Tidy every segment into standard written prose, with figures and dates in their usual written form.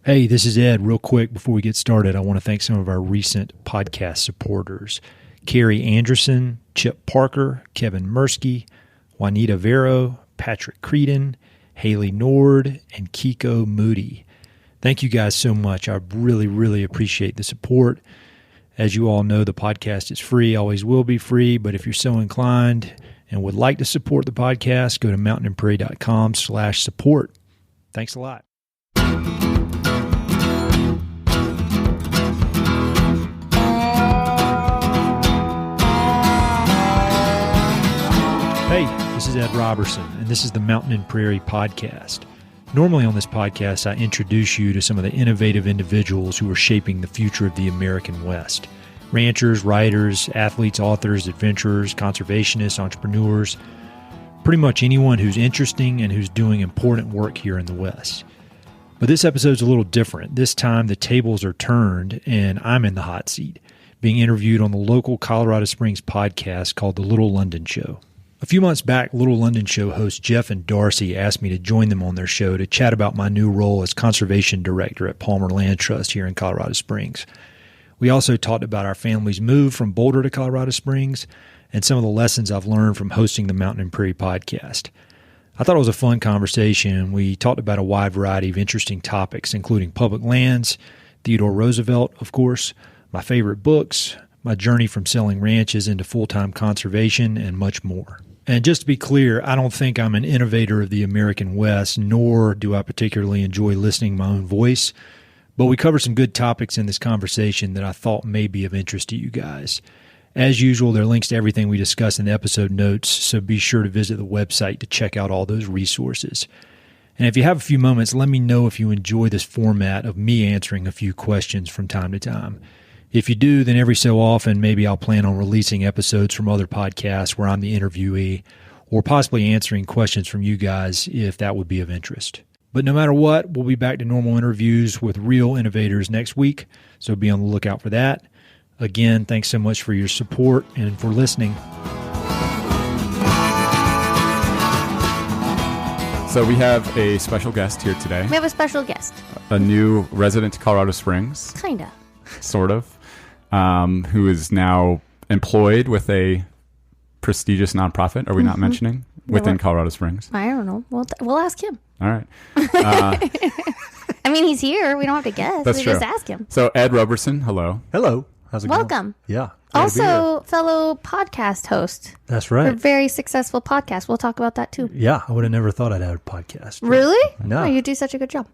Hey, this is Ed. Real quick, before we get started, I want to thank some of our recent podcast supporters. Carrie Anderson, Chip Parker, Kevin Mursky, Juanita Vero, Patrick Creedon, Haley Nord, and Kiko Moody. Thank you guys so much. I really, really appreciate the support. As you all know, the podcast is free, always will be free, but if you're so inclined and would like to support the podcast, go to mountainandprairie.com/support. Thanks a lot. Hey, this is Ed Robertson, and this is the Mountain and Prairie Podcast. Normally on this podcast, I introduce you to some of the innovative individuals who are shaping the future of the American West. Ranchers, writers, athletes, authors, adventurers, conservationists, entrepreneurs, pretty much anyone who's interesting and who's doing important work here in the West. But this episode's a little different. This time the tables are turned and I'm in the hot seat, being interviewed on the local Colorado Springs podcast called The Little London Show. A few months back, Little London Show hosts Jeff and Darcy asked me to join them on their show to chat about my new role as Conservation Director at Palmer Land Trust here in Colorado Springs. We also talked about our family's move from Boulder to Colorado Springs and some of the lessons I've learned from hosting the Mountain and Prairie podcast. I thought it was a fun conversation. We talked about a wide variety of interesting topics, including public lands, Theodore Roosevelt, of course, my favorite books, my journey from selling ranches into full-time conservation, and much more. And just to be clear, I don't think I'm an innovator of the American West, nor do I particularly enjoy listening to my own voice. But we covered some good topics in this conversation that I thought may be of interest to you guys. As usual, there are links to everything we discussed in the episode notes, so be sure to visit the website to check out all those resources. And if you have a few moments, let me know if you enjoy this format of me answering a few questions from time to time. If you do, then every so often, maybe I'll plan on releasing episodes from other podcasts where I'm the interviewee, or possibly answering questions from you guys if that would be of interest. But no matter what, we'll be back to normal interviews with real innovators next week, so be on the lookout for that. Again, thanks so much for your support and for listening. So we have a special guest here today. We have a special guest. A new resident to Colorado Springs. Kinda. Sort of. Who is now employed with a prestigious nonprofit. Are we not mentioning? Within Colorado Springs. I don't know. We'll ask him. All right. I mean, he's here. We don't have to guess. That's true. Just ask him. So Ed Robertson, hello. Hello. How's it going? Welcome. Yeah. Also, fellow podcast host. That's A right. very successful podcast. We'll talk about that too. Yeah, I would have never thought I'd have a podcast. Really? No. Oh, you do such a good job.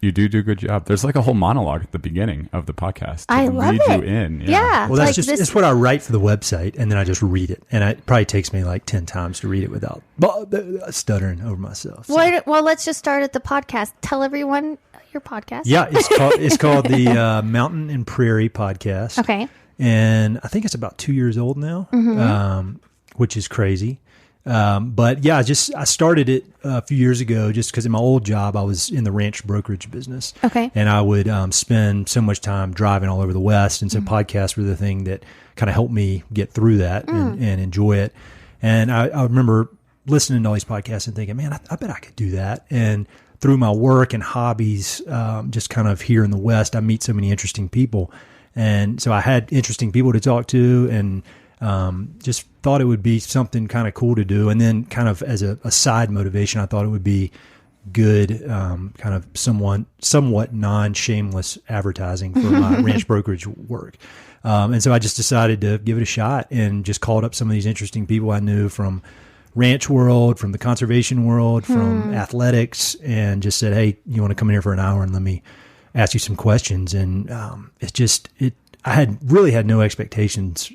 You do a good job. There's like a whole monologue at the beginning of the podcast. I love lead it. you in. Yeah. Well, that's like it's what I write for the website, and then I just read it. And it probably takes me like 10 times to read it without stuttering over myself. So. Well, let's just start at the podcast. Tell everyone your podcast. Yeah, it's called the Mountain and Prairie Podcast. Okay. And I think it's about 2 years old now, which is crazy. But yeah, I started it a few years ago just because in my old job, I was in the ranch brokerage business. Okay. And I would spend so much time driving all over the West. And so podcasts were the thing that kind of helped me get through that and enjoy it. And I remember listening to all these podcasts and thinking, man, I bet I could do that. And through my work and hobbies, just kind of here in the West, I meet so many interesting people. And so I had interesting people to talk to and just thought it would be something kind of cool to do. And then kind of as a side motivation, I thought it would be good, kind of somewhat non-shameless advertising for my ranch brokerage work. And so I just decided to give it a shot and just called up some of these interesting people I knew from ranch world, from the conservation world, from athletics, and just said, hey, you want to come in here for an hour and let me ask you some questions. And I had really had no expectations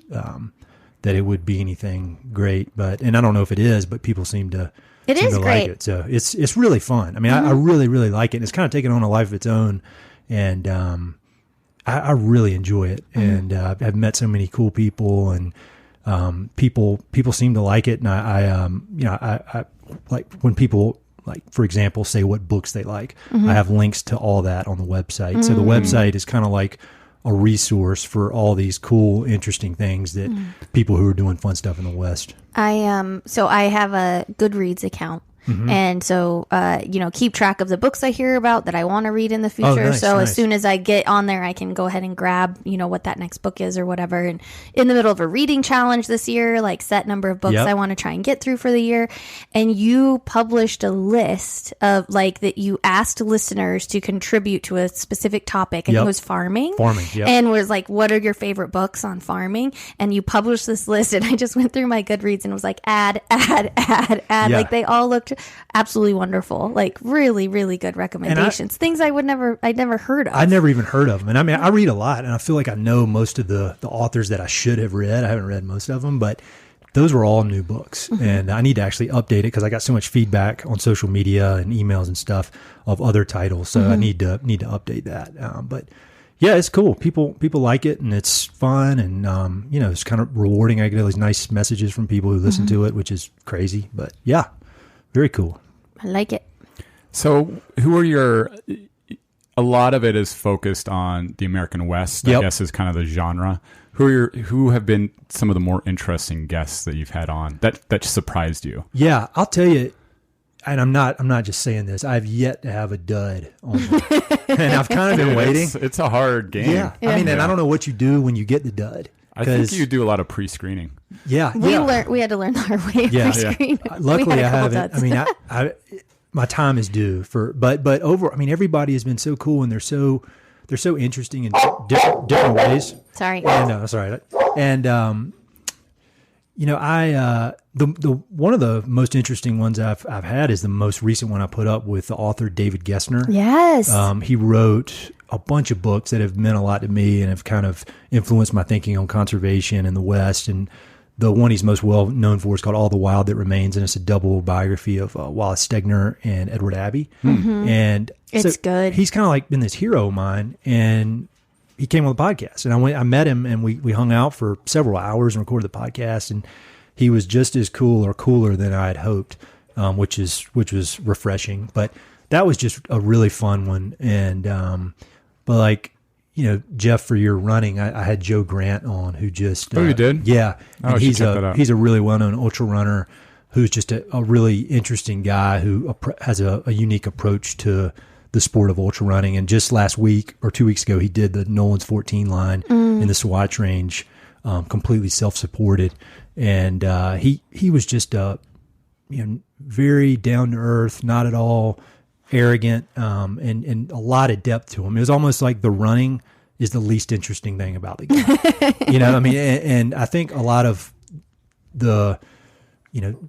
that it would be anything great, and I don't know if it is, but people seem to great. like it. So it's really fun. I mean, I really, really like it. And it's kind of taken on a life of its own, and I really enjoy it. And I've met so many cool people, and people seem to like it. And I like when people, like, for example, say what books they like. I have links to all that on the website. So the website is kind of like a resource for all these cool, interesting things that people who are doing fun stuff in the West. So I have a Goodreads account. And so, keep track of the books I hear about that I want to read in the future. Nice, so nice. as soon as I get on there, I can go ahead and grab, what that next book is or whatever. And in the middle of a reading challenge this year, like set number of books Yep. I want to try and get through for the year. And you published a list of that you asked listeners to contribute to a specific topic. And Yep. it was farming. Farming, yep. And was like, what are your favorite books on farming? And you published this list, and I just went through my Goodreads and was like, add. Yeah. Like they all looked absolutely wonderful. Like really, really good recommendations. Things I'd never heard of. I never even heard of them. And I mean, I read a lot, and I feel like I know most of the authors that I should have read. I haven't read most of them, but those were all new books. And I need to actually update it because I got so much feedback on social media and emails and stuff of other titles. So I need to update that. But yeah, it's cool. People like it, and it's fun, and it's kind of rewarding. I get all these nice messages from people who listen to it, which is crazy. But yeah, very cool. I like it. So who are a lot of it is focused on the American West, I Yep. guess is kind of the genre. Who have been some of the more interesting guests that you've had on that surprised you? Yeah, I'll tell you, and I'm not just saying this. I've yet to have a dud on it. And I've kind of been waiting. It's a hard game. Yeah. I mean, and I don't know what you do when you get the dud. I think you do a lot of pre-screening. Yeah. We had to learn the hard way. Yeah. For screen. Luckily, We I had a couple haven't. duds. I mean, I my time is due for, but over. I mean, everybody has been so cool, and they're so interesting in different ways. Sorry. And sorry. And the one of the most interesting ones I've had is the most recent one I put up with the author David Gessner. Yes. He wrote a bunch of books that have meant a lot to me and have kind of influenced my thinking on conservation in the West. And the one he's most well known for is called All the Wild That Remains, and it's a double biography of Wallace Stegner and Edward Abbey. And It's good. He's kind of like been this hero of mine, and he came on the podcast, and I met him, and we hung out for several hours and recorded the podcast, and he was just as cool or cooler than I had hoped, which was refreshing. But that was just a really fun one, and but like, Jeff, for your running, I had Joe Grant on, who just you did? Yeah, Oh, I should check that out. he's a really well known ultra runner who's just a really interesting guy who has a unique approach to the sport of ultra running. And just last week or 2 weeks ago, he did the Nolan's 14 line in the Swatch Range, completely self-supported. And he was just very down to earth, not at all arrogant, and a lot of depth to him. It was almost like the running is the least interesting thing about the guy. You know what I mean? And I think a lot of the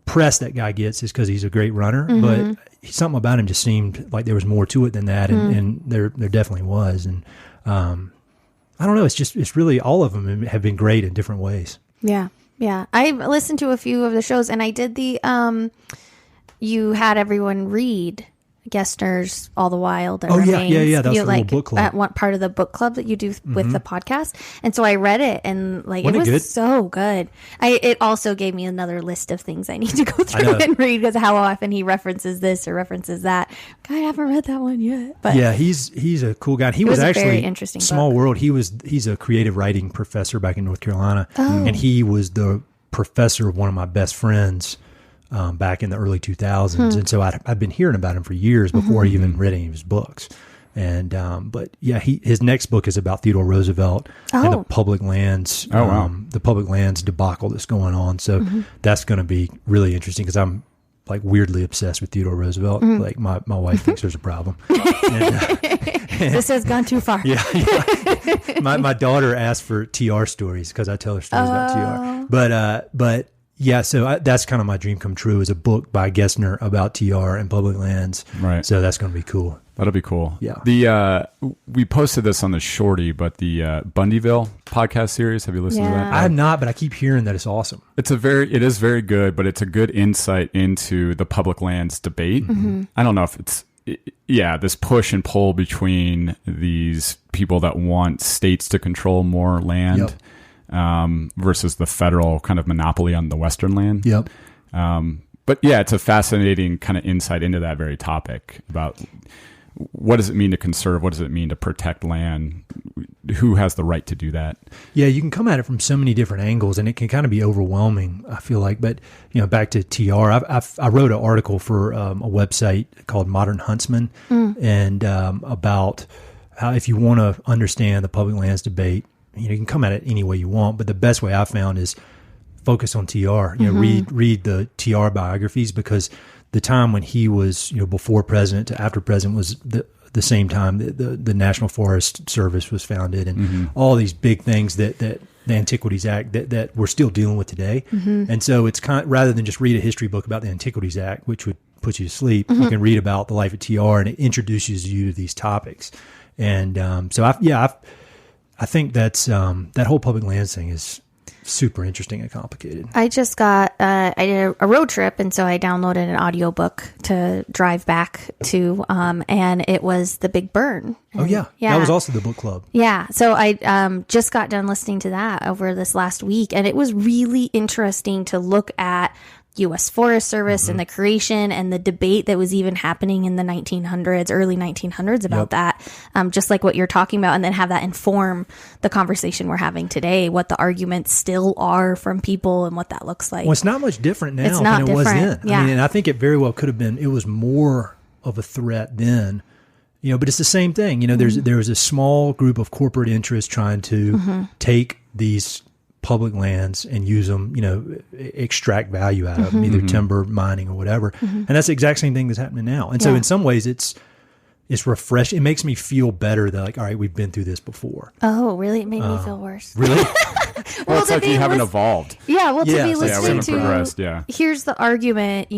press that guy gets is because he's a great runner, but something about him just seemed like there was more to it than that, and there definitely was. And I don't know, it's really, all of them have been great in different ways. Yeah. I listened to a few of the shows, and I did the you had everyone read Gessner's All the Wild That Remains. Yeah. That was You, the little book club. at one part of the book club that you do with the podcast. And so I read it, and Wasn't it it was good? so good. It also gave me another list of things I need to go through know. and read, because how often he references this or references that. I haven't read that one yet. But Yeah, he's a cool guy. And he was was a actually very interesting Small book. World. He's a creative writing professor back in North Carolina, and he was the professor of one of my best friends back in the early 2000s. And so I'd been hearing about him for years before I even read any of his books. And but yeah, his next book is about Theodore Roosevelt and the public lands. Oh, wow. The public lands debacle that's going on. So that's going to be really interesting, because I'm like weirdly obsessed with Theodore Roosevelt. Like my wife thinks there's a problem. this has gone too far. Yeah. My daughter asked for TR stories because I tell her stories about TR. But yeah, so that's kind of my dream come true, is a book by Gessner about TR and public lands. Right. So that's going to be cool. That'll be cool. Yeah. We posted this on the Shorty, but the Bundyville podcast series, have you listened to that? I have not, but I keep hearing that it's awesome. It is very good, but it's a good insight into the public lands debate. I don't know if it's this push and pull between these people that want states to control more land versus the federal kind of monopoly on the Western land. Yep. But yeah, it's a fascinating kind of insight into that very topic about what does it mean to conserve? What does it mean to protect land? who has the right to do that? Yeah, you can come at it from so many different angles, and it can kind of be overwhelming, I feel like. But, back to TR, I wrote an article for a website called Modern Huntsman, and about how if you want to understand the public lands debate, you can come at it any way you want. But the best way I found is focus on TR. Read the TR biographies, because the time when he was, before president to after president was the same time the National Forest Service was founded, and all these big things that the Antiquities Act that we're still dealing with today. And so it's rather than just read a history book about the Antiquities Act, which would put you to sleep, you can read about the life of TR, and it introduces you to these topics. And I think that's that whole public lands thing is super interesting and complicated. I just got I did a road trip, and so I downloaded an audiobook to drive back to, and it was The Big Burn. And, that was also the book club. Yeah, so I just got done listening to that over this last week, and it was really interesting to look at U.S. Forest Service and the creation and the debate that was even happening in the early 1900s about that, just like what you're talking about, and then have that inform the conversation we're having today, what the arguments still are from people and what that looks like. Well, it's not much different now than it was then. Yeah. I mean, and I think it very well could have been, it was more of a threat then, but it's the same thing. There was a small group of corporate interests trying to take these public lands and use them, extract value out of them, either timber, mining, or whatever. And that's the exact same thing that's happening now. And so in some ways it's refreshing. It makes me feel better that, like, all right, we've been through this before. Oh, really? It made me feel worse. Really? Well, it's like you haven't evolved. Yeah, well, to be listening we haven't to, progressed, here's the argument,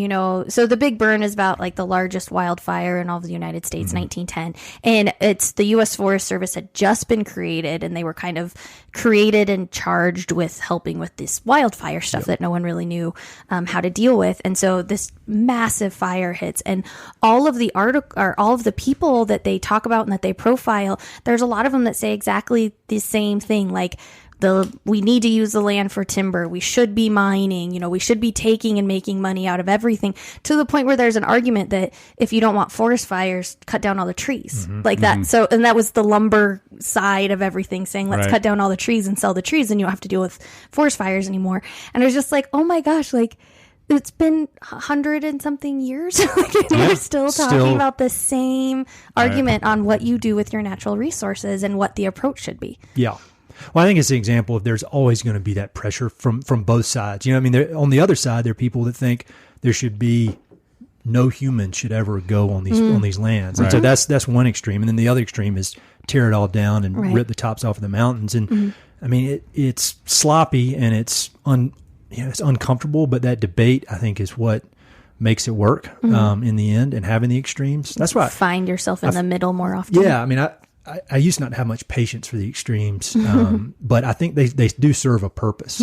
so the Big Burn is about, like, the largest wildfire in all of the United States, 1910. And it's the U.S. Forest Service had just been created, and they were kind of created and charged with helping with this wildfire stuff that no one really knew how to deal with. And so this massive fire hits, and all of the people that they talk about and that they profile, there's a lot of them that say exactly the same thing, like, we need to use the land for timber. We should be mining, we should be taking and making money out of everything, to the point where there's an argument that if you don't want forest fires, cut down all the trees like that. So, and that was the lumber side of everything, saying, let's cut down all the trees and sell the trees, and you don't have to deal with forest fires anymore. And it was just like, oh my gosh, like, it's been 100 and something years. We're still talking about the same argument on what you do with your natural resources and what the approach should be. Yeah. Well, I think it's an example of there's always going to be that pressure from both sides. On the other side, there are people that think there should be no human should ever go on these lands. And so that's one extreme. And then the other extreme is tear it all down and rip the tops off of the mountains. And I mean, it's sloppy and it's uncomfortable, but that debate, I think, is what makes it work in the end, and having the extremes. That's why find yourself in the middle more often. Yeah. I mean, I used not to have much patience for the extremes, but I think they do serve a purpose.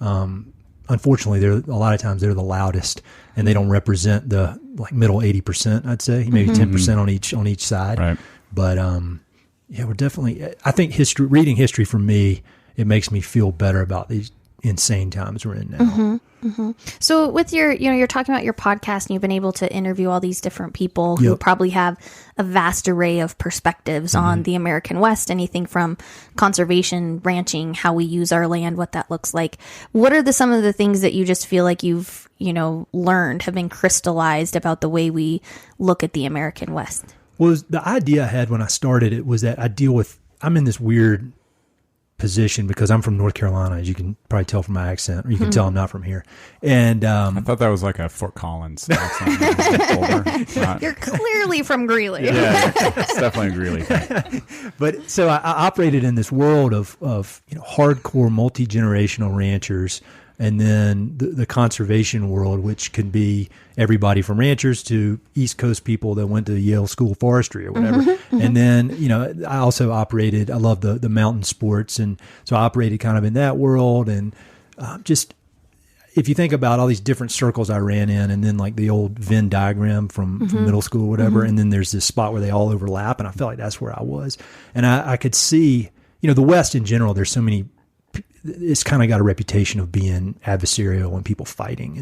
Unfortunately, a lot of times they're the loudest, and they don't represent the middle 80%. I'd say maybe 10% on each side. Right. But we're definitely. I think reading history for me, it makes me feel better about these insane times we're in now. So with your, you're talking about your podcast, and you've been able to interview all these different people who probably have a vast array of perspectives on the American West, anything from conservation, ranching, how we use our land, what that looks like. What are some of the things that you just feel like you've, learned, have been crystallized about the way we look at the American West? Well, the idea I had when I started it was that I'm in this weird position because I'm from North Carolina, as you can probably tell from my accent, or you can tell I'm not from here. And I thought that was like a Fort Collins accent. You're clearly from Greeley. Yeah, it's definitely Greeley. But so I operated in this world of hardcore multi-generational ranchers, and then the conservation world, which can be everybody from ranchers to East Coast people that went to Yale School of Forestry or whatever. And then, I also operated, I love the mountain sports. And so I operated kind of in that world. And just, if you think about all these different circles I ran in, and then like the old Venn diagram from middle school or whatever, and then there's this spot where they all overlap. And I felt like that's where I was. And I could see, the West in general, there's so many, it's kind of got a reputation of being adversarial and people fighting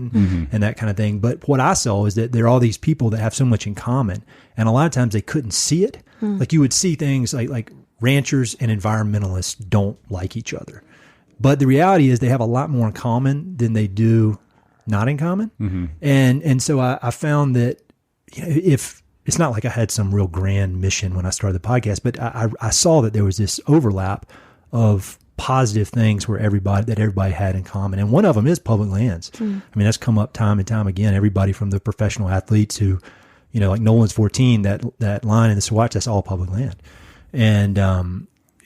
and that kind of thing. But what I saw is that there are all these people that have so much in common, and a lot of times they couldn't see it. Like you would see things like ranchers and environmentalists don't like each other. But the reality is they have a lot more in common than they do not in common. Mm-hmm. And so I found that, you know, if it's not like I had some real grand mission when I started the podcast, but I saw that there was this overlap of positive things where everybody had in common. And one of them is public lands. I mean, that's come up time and time again. Everybody from the professional athletes who, you know, like Nolan's 14, that line in the Swatch, that's all public land. And,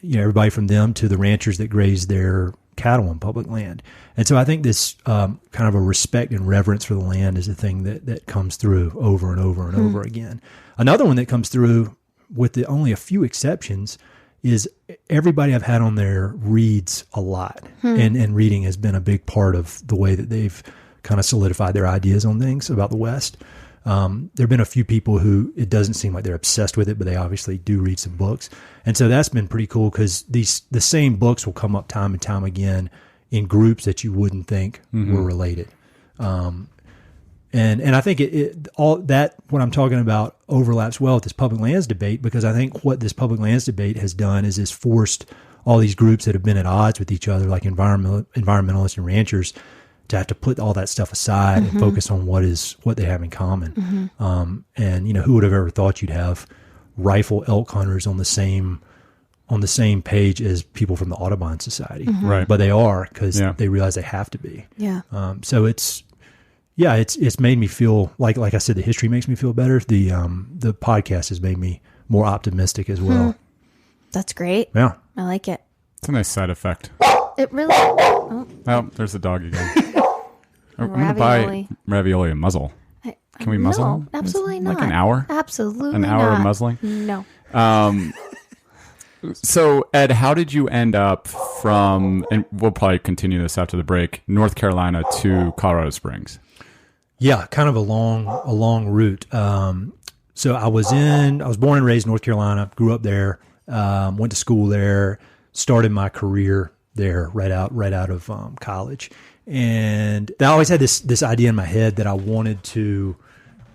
you know, everybody from them to the ranchers that graze their cattle on public land. And so I think this kind of a respect and reverence for the land is the thing that comes through over and over and over again. Another one that comes through with only a few exceptions is everybody I've had on there reads a lot. And reading has been a big part of the way that they've kind of solidified their ideas on things about the West. There have been a few people who it doesn't seem like they're obsessed with it, but they obviously do read some books. And so that's been pretty cool because the same books will come up time and time again in groups that you wouldn't think were related. And I think all that what I'm talking about overlaps well with this public lands debate, because I think what this public lands debate has done is forced all these groups that have been at odds with each other, like environmentalists and ranchers, to have to put all that stuff aside and focus on what they have in common. And you know, who would have ever thought you'd have rifle elk hunters on the same page as people from the Audubon Society, right? But they are, because they realize they have to be. Yeah. So it's made me feel like I said, the history makes me feel better. The podcast has made me more optimistic as well. That's great. Yeah, I like it. It's a nice side effect. It really. Oh, there's the dog again. I'm going to buy ravioli and muzzle. Can we muzzle? No, absolutely not. Like an hour? Absolutely an hour of muzzling? No. So, Ed, how did you end up from, and we'll probably continue this after the break, North Carolina to Colorado Springs? Yeah, kind of a long route. So I was born and raised in North Carolina, grew up there, went to school there, started my career there right out of college. And I always had this idea in my head that I wanted to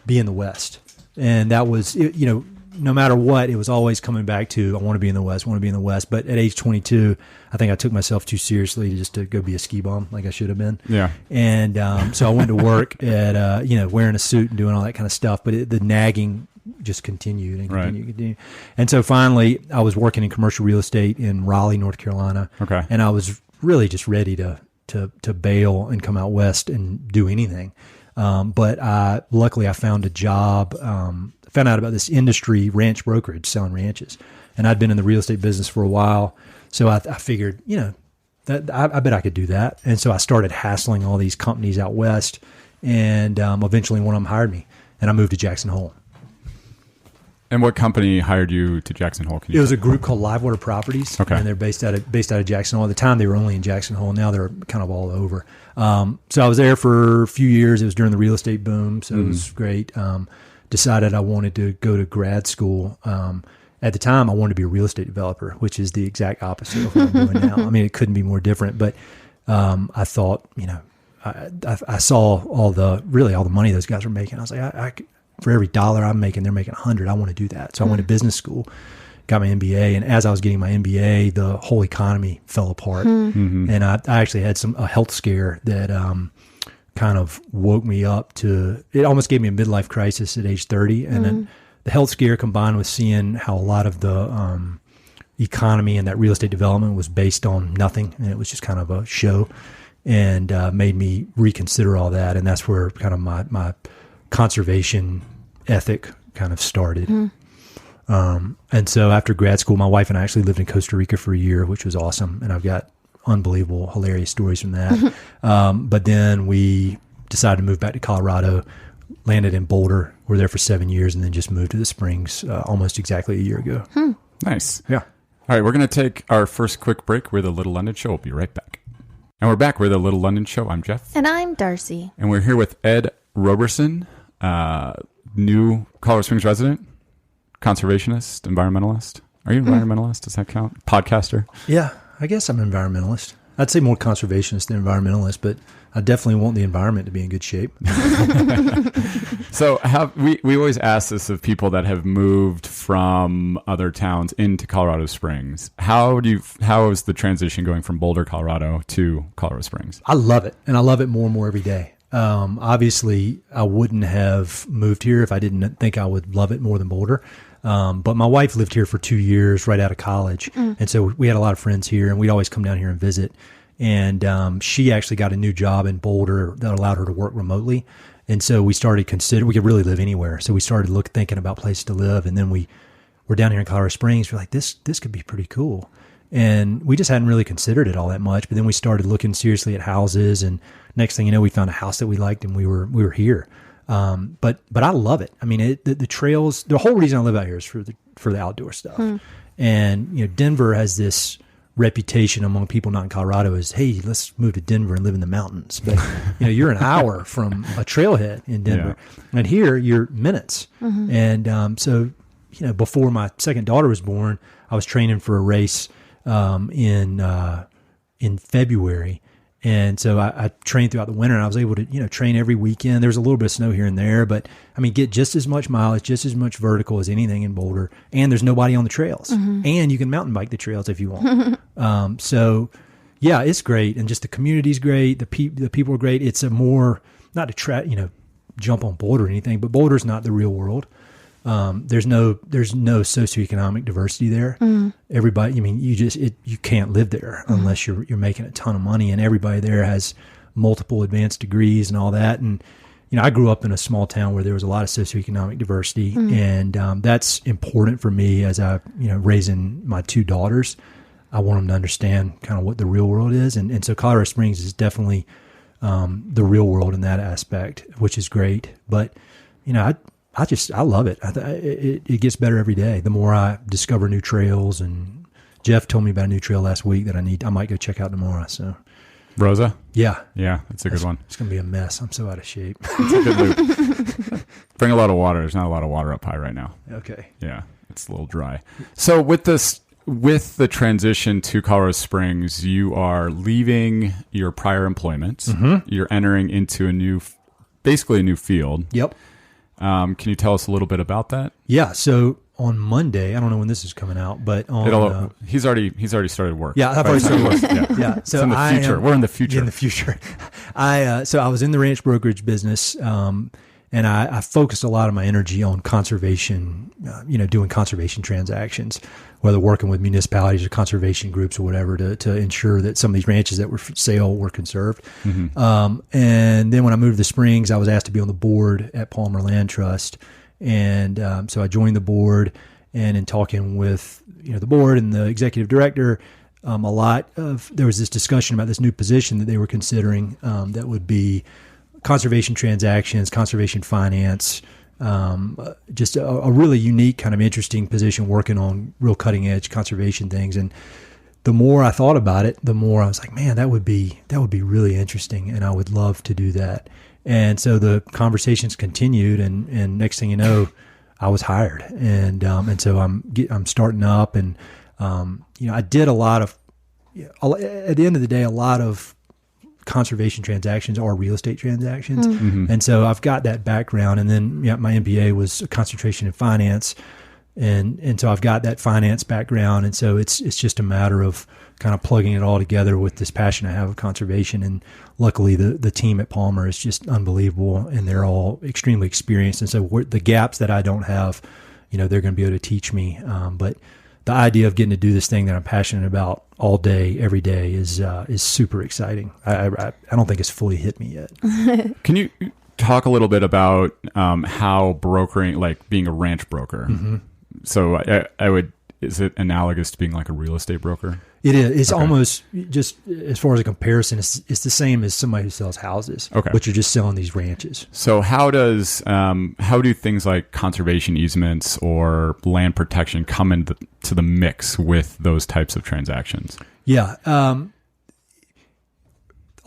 be in the West. And that was, you know, no matter what, it was always coming back to, I want to be in the West. But at age 22, I think I took myself too seriously just to go be a ski bum like I should have been. Yeah. And so I went to work at, you know, wearing a suit and doing all that kind of stuff. But the nagging just continued and continued. And so finally, I was working in commercial real estate in Raleigh, North Carolina. Okay. And I was really just ready to bail and come out West and do anything. But luckily I found a job, found out about this industry, ranch brokerage, selling ranches. And I'd been in the real estate business for a while. So I figured, you know, that I bet I could do that. And so I started hassling all these companies out West. And eventually one of them hired me. And I moved to Jackson Hole. And what company hired you to Jackson Hole? It was a group called Livewater Properties. Okay. And they're based out of Jackson Hole. At the time, they were only in Jackson Hole. Now they're kind of all over. So I was there for a few years. It was during the real estate boom, so it was great. Decided I wanted to go to grad school. At the time, I wanted to be a real estate developer, which is the exact opposite of what I'm doing now. I mean, it couldn't be more different. But I thought, you know, I saw all the money those guys were making. I was like, for every $1 I'm making, they're making 100. I want to do that. So I went to business school, got my MBA. And as I was getting my MBA, the whole economy fell apart. And I actually had a health scare that kind of woke me up it almost gave me a midlife crisis at age 30. And then the health scare combined with seeing how a lot of the economy and that real estate development was based on nothing. And it was just kind of a show, and made me reconsider all that. And that's where kind of my conservation ethic kind of started. And so after grad school, my wife and I actually lived in Costa Rica for a year, which was awesome. And I've got unbelievable, hilarious stories from that. But then we decided to move back to Colorado, landed in Boulder. We're there for 7 years, and then just moved to the Springs almost exactly a year ago. Nice. Yeah. All right, we're going to take our first quick break. We're the Little London Show. We'll be right back. And we're back. We're the Little London Show. I'm Jeff. And I'm Darcy. And we're here with Ed Roberson, new Colorado Springs resident, conservationist, environmentalist. Are you an environmentalist? Does that count? Podcaster? Yeah, I guess I'm an environmentalist. I'd say more conservationist than environmentalist, but I definitely want the environment to be in good shape. So we always ask this of people that have moved from other towns into Colorado Springs. How is the transition going from Boulder, Colorado to Colorado Springs? I love it, and I love it more and more every day. Obviously, I wouldn't have moved here if I didn't think I would love it more than Boulder. But my wife lived here for 2 years right out of college. And so we had a lot of friends here, and we'd always come down here and visit. And she actually got a new job in Boulder that allowed her to work remotely. And so we started considering, we could really live anywhere. So we started thinking about places to live. And then we were down here in Colorado Springs. We're like, this could be pretty cool. And we just hadn't really considered it all that much. But then we started looking seriously at houses. And next thing you know, we found a house that we liked, and we were here. But I love it. I mean, the trails, the whole reason I live out here is for the outdoor stuff. And, Denver has this reputation among people not in Colorado is, hey, let's move to Denver and live in the mountains. But, you're an hour from a trailhead in Denver. Yeah. And here you're minutes. And, so, before my second daughter was born, I was training for a race, in February. And so I trained throughout the winter, and I was able to, train every weekend. There was a little bit of snow here and there, but I mean, get just as much mileage, just as much vertical as anything in Boulder. And there's nobody on the trails, and you can mountain bike the trails if you want. So yeah, it's great. And just the community's great. The people are great. It's a more, not to jump on Boulder or anything, but Boulder's not the real world. There's no socioeconomic diversity there. Everybody, I mean, you can't live there unless you're making a ton of money, and everybody there has multiple advanced degrees and all that. And, I grew up in a small town where there was a lot of socioeconomic diversity, and, that's important for me as I, raising my two daughters. I want them to understand kind of what the real world is. And so Colorado Springs is definitely, the real world in that aspect, which is great. But, I love it. It gets better every day. The more I discover new trails, and Jeff told me about a new trail last week that I might go check out tomorrow. So, Rosa? Yeah. Yeah, that's a good one. It's going to be a mess. I'm so out of shape. It's a good loop. Bring a lot of water. There's not a lot of water up high right now. Okay. Yeah, it's a little dry. So with the transition to Colorado Springs, you are leaving your prior employment. You're entering into basically a new field. Yep. Can you tell us a little bit about that? Yeah. So on Monday, I don't know when this is coming out, but on he's already started work. Yeah, I've already started work. Yeah. So it's in the future. We're in the future. In the future. So I was in the ranch brokerage business, and I focused a lot of my energy on conservation, doing conservation transactions, whether working with municipalities or conservation groups or whatever to ensure that some of these ranches that were for sale were conserved. And then when I moved to the Springs, I was asked to be on the board at Palmer Land Trust. And so I joined the board, and in talking with the board and the executive director, there was this discussion about this new position that they were considering that would be conservation transactions, conservation finance, just a really unique kind of interesting position working on real cutting edge conservation things. And the more I thought about it, the more I was like, man, that would be really interesting, and I would love to do that. And so the conversations continued, and next thing you know, I was hired, and so I'm starting up, and I did a lot of, at the end of the day, a lot of conservation transactions are real estate transactions. And so I've got that background, and then my MBA was a concentration in finance, and so I've got that finance background, and so it's just a matter of kind of plugging it all together with this passion I have of conservation. And luckily the team at Palmer is just unbelievable, and they're all extremely experienced, and so the gaps that I don't have, they're going to be able to teach me. But the idea of getting to do this thing that I'm passionate about all day, every day is super exciting. I don't think it's fully hit me yet. Can you talk a little bit about how brokering, like being a ranch broker? So is it analogous to being like a real estate broker? It is. It's almost, just as far as a comparison, it's the same as somebody who sells houses, but you're just selling these ranches. So how do things like conservation easements or land protection come into the mix with those types of transactions? Yeah. A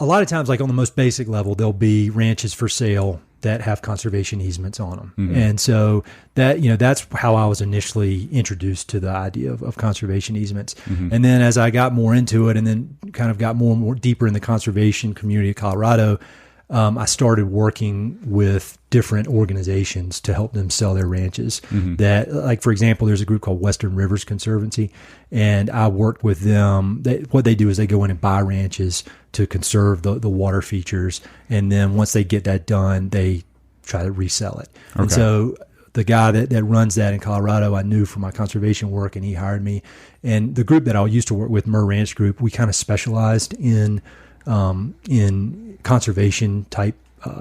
lot of times, like on the most basic level, there'll be ranches for sale that have conservation easements on them. And so that, that's how I was initially introduced to the idea of conservation easements. And then as I got more into it and then kind of got more and more deeper in the conservation community of Colorado, I started working with different organizations to help them sell their ranches. That, like, for example, there's a group called Western Rivers Conservancy, and I worked with them. What they do is they go in and buy ranches to conserve the water features, and then once they get that done, they try to resell it. Okay. And so the guy that runs that in Colorado, I knew from my conservation work, and he hired me. And the group that I used to work with, Murr Ranch Group, we kind of specialized in conservation type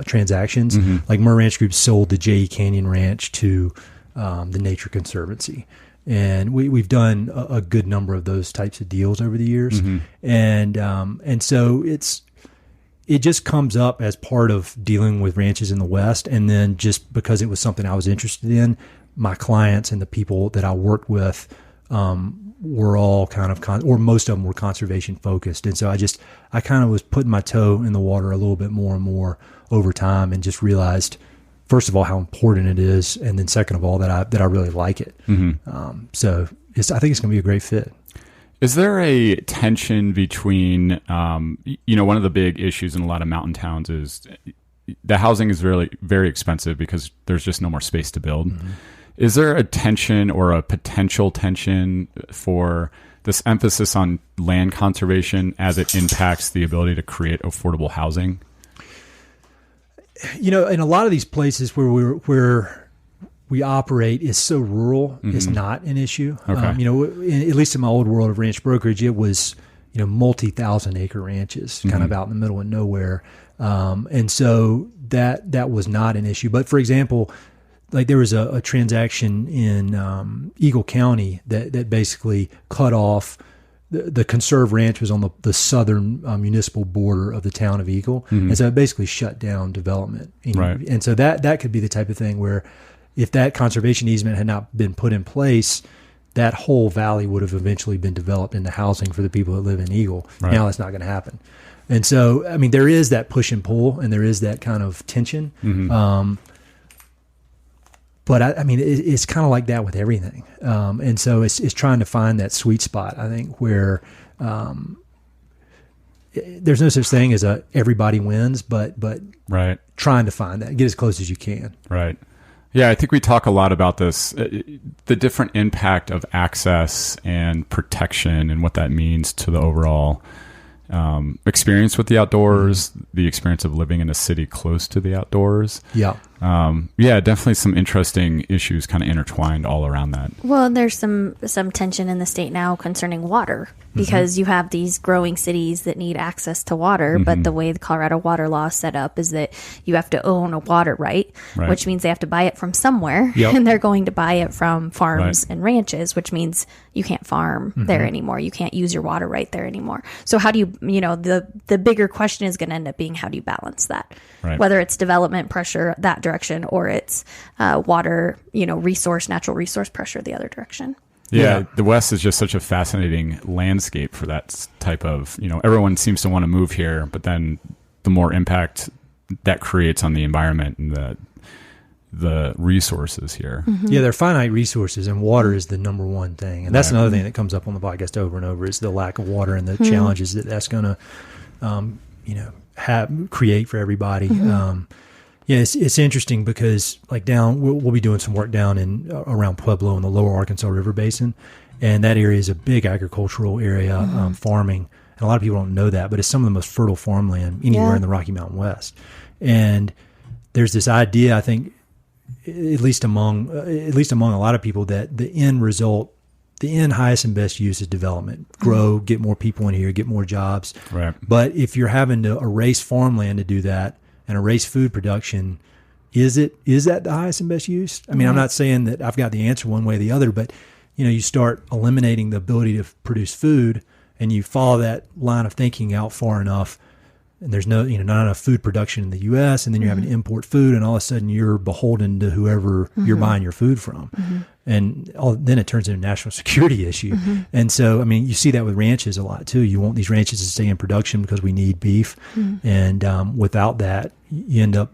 transactions. Like Murr Ranch Group sold the J.E. Canyon Ranch to the Nature Conservancy. And we've done a good number of those types of deals over the years. And so it just comes up as part of dealing with ranches in the West. And then just because it was something I was interested in, my clients and the people that I worked with were all kind of, or most of them were conservation focused. And so I kind of was putting my toe in the water a little bit more and more over time, and just realized, first of all, how important it is. And then second of all, that I really like it. So I think it's going to be a great fit. Is there a tension between, one of the big issues in a lot of mountain towns is the housing is really very expensive because there's just no more space to build. Is there a tension or a potential tension for this emphasis on land conservation as it impacts the ability to create affordable housing? In a lot of these places where we operate is so rural, it's not an issue. Okay. At least in my old world of ranch brokerage, it was, multi-thousand acre ranches kind of out in the middle of nowhere. And so that was not an issue. But for example, like there was a transaction in Eagle County that basically cut off the conserved ranch was on the southern municipal border of the town of Eagle. And so it basically shut down development. And so that could be the type of thing where if that conservation easement had not been put in place, that whole valley would have eventually been developed into housing for the people that live in Eagle. Right. Now that's not going to happen. And so, there is that push and pull, and there is that kind of tension. But it's kind of like that with everything. And so it's trying to find that sweet spot, I think, where there's no such thing as everybody wins, but right. Trying to find that, get as close as you can. Right. Yeah, I think we talk a lot about this, the different impact of access and protection and what that means to the overall experience with the outdoors, the experience of living in a city close to the outdoors. Yeah. Definitely some interesting issues kind of intertwined all around that. Well, and there's some tension in the state now concerning water, because you have these growing cities that need access to water, but the way the Colorado water law is set up is that you have to own a water right, which means they have to buy it from somewhere, and they're going to buy it from farms and ranches, which means you can't farm there anymore. You can't use your water right there anymore. So how do you, the bigger question is going to end up being, how do you balance that? Right. Whether it's development pressure that direction or it's water, natural resource pressure the other direction. Yeah, the West is just such a fascinating landscape for that type of, everyone seems to want to move here, but then the more impact that creates on the environment and the resources here. Yeah, they're finite resources, and water is the number one thing. And that's another thing that comes up on the podcast over and over is the lack of water and the challenges that's going to, create for everybody. It's interesting because like we'll be doing some work down in around Pueblo in the lower Arkansas River Basin. And that area is a big agricultural area, farming. And a lot of people don't know that, but it's some of the most fertile farmland anywhere in the Rocky Mountain West. And there's this idea, I think, at least among a lot of people, that the end result, the end highest and best use is development. Grow, get more people in here, get more jobs. Right. But if you're having to erase farmland to do that and erase food production, is that the highest and best use? I'm not saying that I've got the answer one way or the other, but you start eliminating the ability to produce food, and you follow that line of thinking out far enough, and there's not enough food production in the U.S., and then you're having to import food, and all of a sudden you're beholden to whoever you're buying your food from. And then it turns into a national security issue. And so, you see that with ranches a lot too. You want these ranches to stay in production because we need beef. And without that, you end up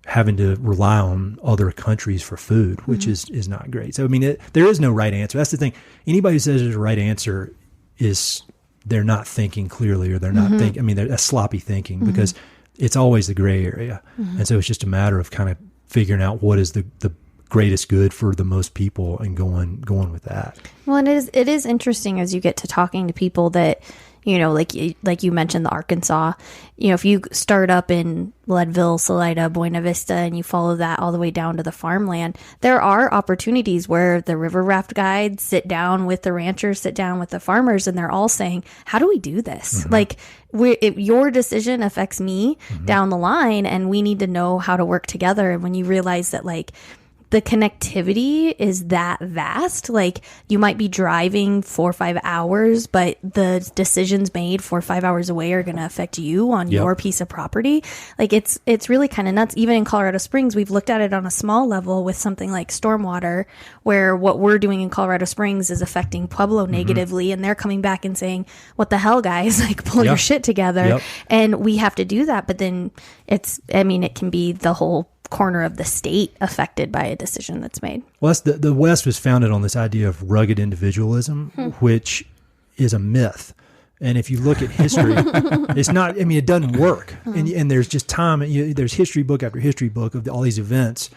having to rely on other countries for food, which is not great. So, I mean, there is no right answer. That's the thing. Anybody who says there's a right answer they're not thinking clearly, or they're not thinking. I mean, that's sloppy thinking, because it's always the gray area. And so it's just a matter of kind of figuring out what is the greatest good for the most people and going with that. Well, and it is interesting as you get to talking to people that, you know, like you mentioned the Arkansas, you know, if you start up in Leadville, Salida, Buena Vista, and you follow that all the way down to the farmland, there are opportunities where the river raft guides sit down with the ranchers, sit down with the farmers, and they're all saying, how do we do this? Like, your decision affects me down the line, and we need to know how to work together. And when you realize that, like, the connectivity is that vast. Like, you might be driving 4 or 5 hours, but the decisions made 4 or 5 hours away are going to affect you on your piece of property. Like, it's really kind of nuts. Even in Colorado Springs, we've looked at it on a small level with something like stormwater, where what we're doing in Colorado Springs is affecting Pueblo negatively, and they're coming back and saying, what the hell, guys, like, pull your shit together. And we have to do that. But then it can be the whole corner of the state affected by a decision that's made. Well, the West was founded on this idea of rugged individualism, which is a myth. And if you look at history, it's not, I mean, it doesn't work. And there's just time, there's history book after history book of all these events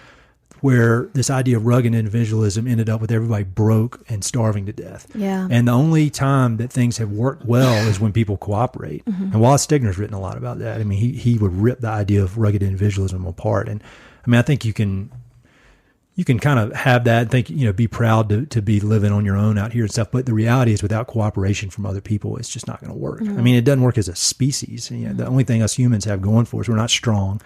where this idea of rugged individualism ended up with everybody broke and starving to death. Yeah. And the only time that things have worked well is when people cooperate. And Wallace Stegner's written a lot about that. I mean, he would rip the idea of rugged individualism apart. And I mean, I think you can kind of have that and think, be proud to be living on your own out here and stuff. But the reality is, without cooperation from other people, it's just not going to work. I mean, it doesn't work as a species. The only thing us humans have going for us, we're not strong.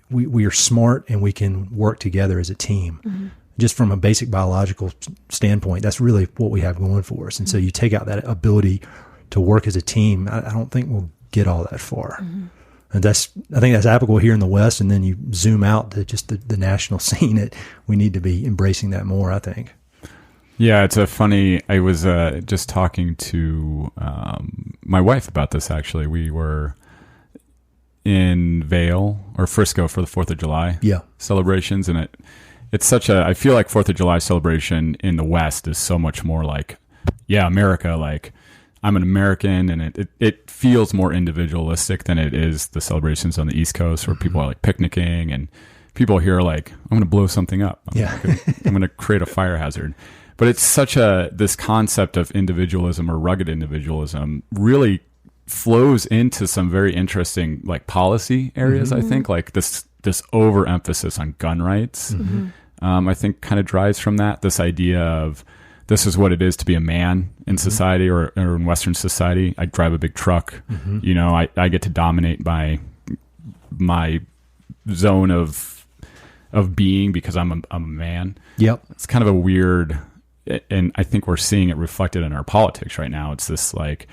We are smart, and we can work together as a team. Just from a basic biological standpoint, that's really what we have going for us. And so you take out that ability to work as a team, I don't think we'll get all that far. And I think that's applicable here in the West. And then you zoom out to just the national scene. We need to be embracing that more, I think. Yeah, it's I was just talking to my wife about this, actually. We were in Vail or Frisco for the 4th of July celebrations. And it's I feel like 4th of July celebration in the West is so much more like, America, like, I'm an American, and it feels more individualistic than it is the celebrations on the East Coast, where people are like picnicking, and people here are like, I'm going to blow something up. I'm going to create a fire hazard. But it's such this concept of individualism or rugged individualism really flows into some very interesting like policy areas. I think like this overemphasis on gun rights, I think kind of drives from that, this idea of, this is what it is to be a man in society or in Western society. I drive a big truck. I get to dominate by my zone of being because I'm a man. Yep. It's kind of a weird, and I think we're seeing it reflected in our politics right now. It's this like,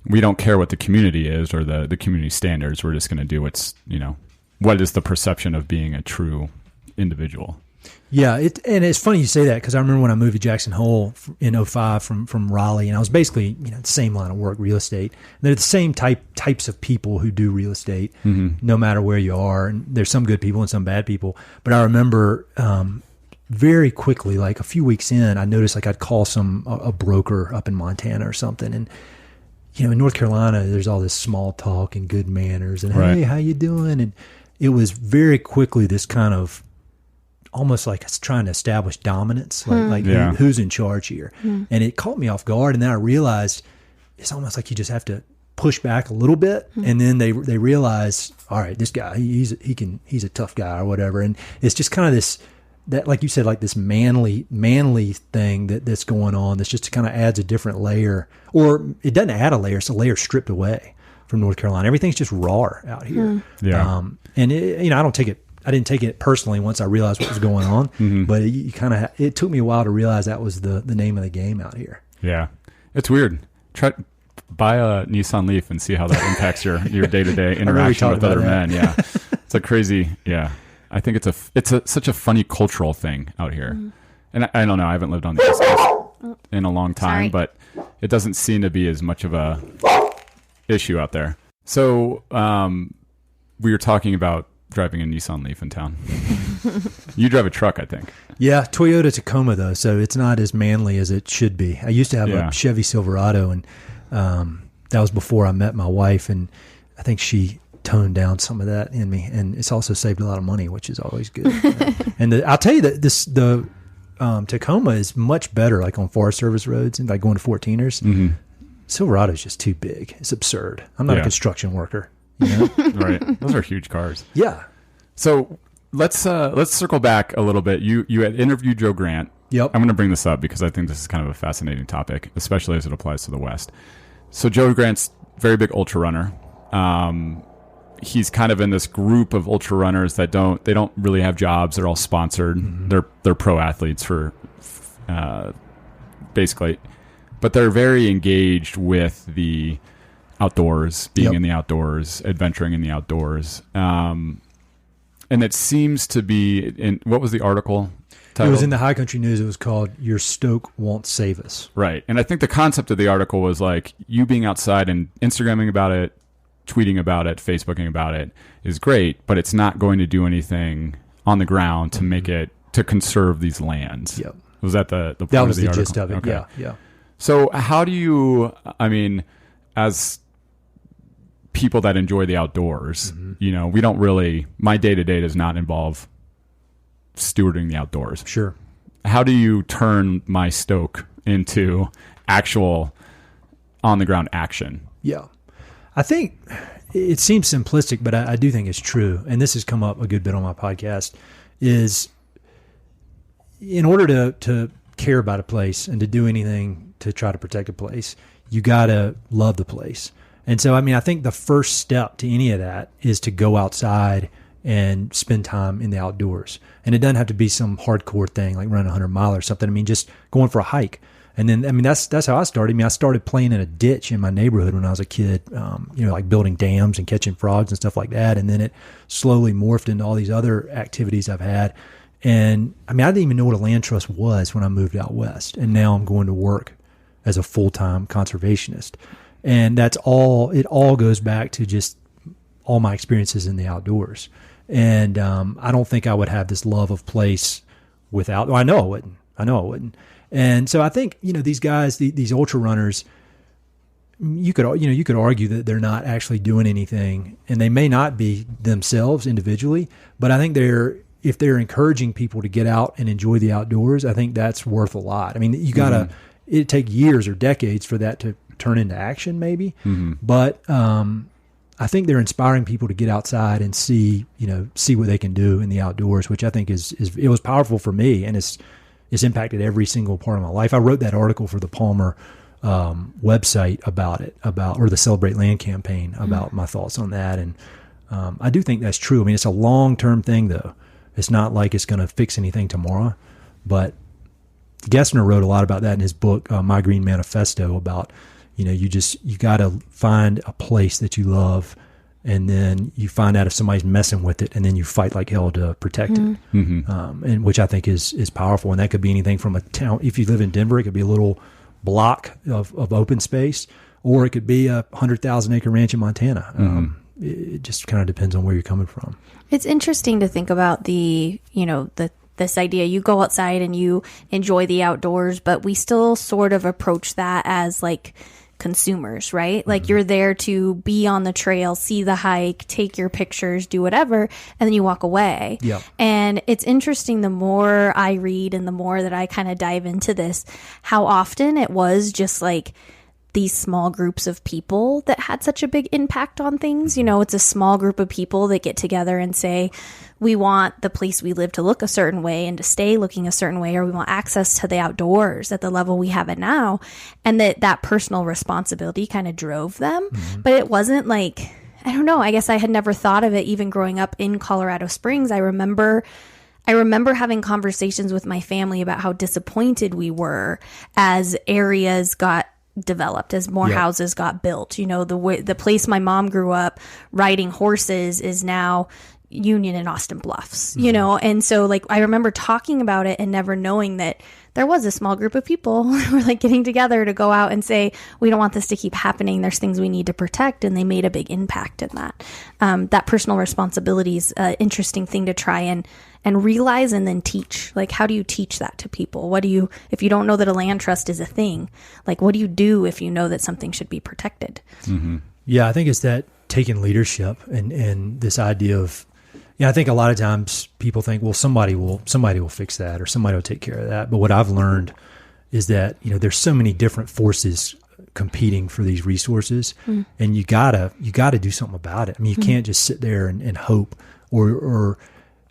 we don't care what the community is or the community standards. We're just going to do what is the perception of being a true individual. Yeah, and it's funny you say that, because I remember when I moved to Jackson Hole in 2005 from Raleigh, and I was basically the same line of work, real estate. And they're the same types of people who do real estate, no matter where you are. And there's some good people and some bad people. But I remember very quickly, like a few weeks in, I noticed like I'd call a broker up in Montana or something, and in North Carolina, there's all this small talk and good manners, and hey, how you doing? And it was very quickly this kind of almost like it's trying to establish dominance, who's in charge here. And it caught me off guard. And then I realized it's almost like you just have to push back a little bit. And then they realize, all right, this guy, he's a tough guy or whatever. And it's just kind of that, like you said, like this manly thing that's going on. That's just kind of adds a different layer, or it doesn't add a layer. It's a layer stripped away from North Carolina. Everything's just raw out here. And I didn't take it personally once I realized what was going on, but it took me a while to realize that was the name of the game out here. Yeah. It's weird. Buy a Nissan Leaf and see how that impacts your day-to-day interaction with other men. Yeah. It's a crazy, I think it's such a funny cultural thing out here. And I don't know, I haven't lived on the East Coast in a long time, but it doesn't seem to be as much of a issue out there. So, we were talking about driving a Nissan Leaf in town. You drive a truck, I think. Yeah, Toyota Tacoma, though, so it's not as manly as it should be. I used to have a Chevy Silverado, and that was before I met my wife, and I think she toned down some of that in me, and it's also saved a lot of money, which is always good. And I'll tell you that the Tacoma is much better, like on Forest Service roads and like going to 14ers. Mm-hmm. Silverado is just too big. It's absurd. I'm not a construction worker. You know? Right. Those are huge cars. Yeah. So let's circle back a little bit. You had interviewed Joe Grant. Yep. I'm going to bring this up because I think this is kind of a fascinating topic, especially as it applies to the West. So Joe Grant's very big ultra runner. He's kind of in this group of ultra runners that don't really have jobs. They're all sponsored. Mm-hmm. They're pro athletes for basically, but they're very engaged with the outdoors, being in the outdoors, adventuring in the outdoors. And it seems to be in, what was the article titled? It was in the High Country News. It was called "Your Stoke Won't Save Us." Right. And I think the concept of the article was like you being outside and Instagramming about it, tweeting about it, Facebooking about it is great, but it's not going to do anything on the ground to make it, to conserve these lands. Yep. Was that the point that was of the the article? gist of it. Okay. Yeah. So how do you, I mean, as people that enjoy the outdoors, you know, we don't really, my day-to-day does not involve stewarding the outdoors. Sure. How do you turn my stoke into actual on-the-ground action? Yeah. I think it seems simplistic, but I do think it's true. And this has come up a good bit on my podcast, is in order to care about a place and to do anything to try to protect a place, you got to love the place. And so, I mean, I think the first step to any of that is to go outside and spend time in the outdoors. And it doesn't have to be some hardcore thing like running 100 mile or something. I mean, just going for a hike. And then, I mean, that's how I started. I mean, I started playing in a ditch in my neighborhood when I was a kid, you know, like building dams and catching frogs and stuff like that. And then it slowly morphed into all these other activities I've had. And I mean, I didn't even know what a land trust was when I moved out west. And now I'm going to work as a full-time conservationist. And that's all, it all goes back to just all my experiences in the outdoors. And I don't think I would have this love of place without, well, I know I wouldn't. And so I think, you know, these guys, these ultra runners, you could argue that they're not actually doing anything, and they may not be themselves individually, but I think if they're encouraging people to get out and enjoy the outdoors, I think that's worth a lot. I mean, you gotta, it'd take years or decades for that to turn into action maybe. Mm-hmm. But, I think they're inspiring people to get outside and see what they can do in the outdoors, which I think is it was powerful for me, and it's impacted every single part of my life. I wrote that article for the Palmer website or the Celebrate Land campaign about my thoughts on that. And I do think that's true. I mean, it's a long-term thing, though. It's not like it's going to fix anything tomorrow. But Gessner wrote a lot about that in his book, My Green Manifesto, about, you know, you got to find a place that you love, and then you find out if somebody's messing with it, and then you fight like hell to protect it. Mm-hmm. And which I think is powerful. And that could be anything from a town. If you live in Denver, it could be a little block of open space, or it could be a 100,000 acre ranch in Montana. It just kind of depends on where you're coming from. It's interesting to think about this idea. You go outside and you enjoy the outdoors, but we still sort of approach that as like consumers, right? Like you're there to be on the trail, see the hike, take your pictures, do whatever, and then you walk away. Yep. And it's interesting, the more I read and the more that I kind of dive into this, how often it was just like these small groups of people that had such a big impact on things. You know, it's a small group of people that get together and say, we want the place we live to look a certain way and to stay looking a certain way, or we want access to the outdoors at the level we have it now. And that personal responsibility kind of drove them. Mm-hmm. But it wasn't like, I don't know, I guess I had never thought of it even growing up in Colorado Springs. I remember having conversations with my family about how disappointed we were as areas got developed, as more houses got built. You know, the place my mom grew up riding horses is now Union and Austin Bluffs, you know? And so like, I remember talking about it and never knowing that there was a small group of people who were like getting together to go out and say, we don't want this to keep happening. There's things we need to protect. And they made a big impact in that. That personal responsibility is an interesting thing to try and realize and then teach. Like, how do you teach that to people? If you don't know that a land trust is a thing, like, what do you do if you know that something should be protected? Mm-hmm. Yeah, I think it's that taking leadership and this idea of, I think a lot of times people think, well, somebody will fix that or somebody will take care of that. But what I've learned is that, there's so many different forces competing for these resources, and you gotta do something about it. I mean, you can't just sit there and hope or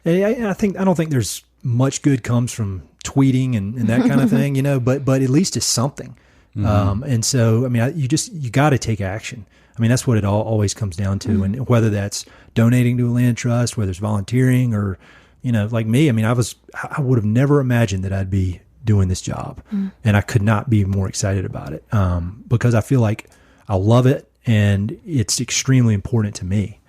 I don't think there's much good comes from tweeting and that kind of thing, but at least it's something. And so, I mean, you got to take action. I mean, that's what it always comes down to. And whether that's donating to a land trust, whether it's volunteering or, like me, I mean, I would have never imagined that I'd be doing this job, and I could not be more excited about it. Because I feel like I love it and it's extremely important to me.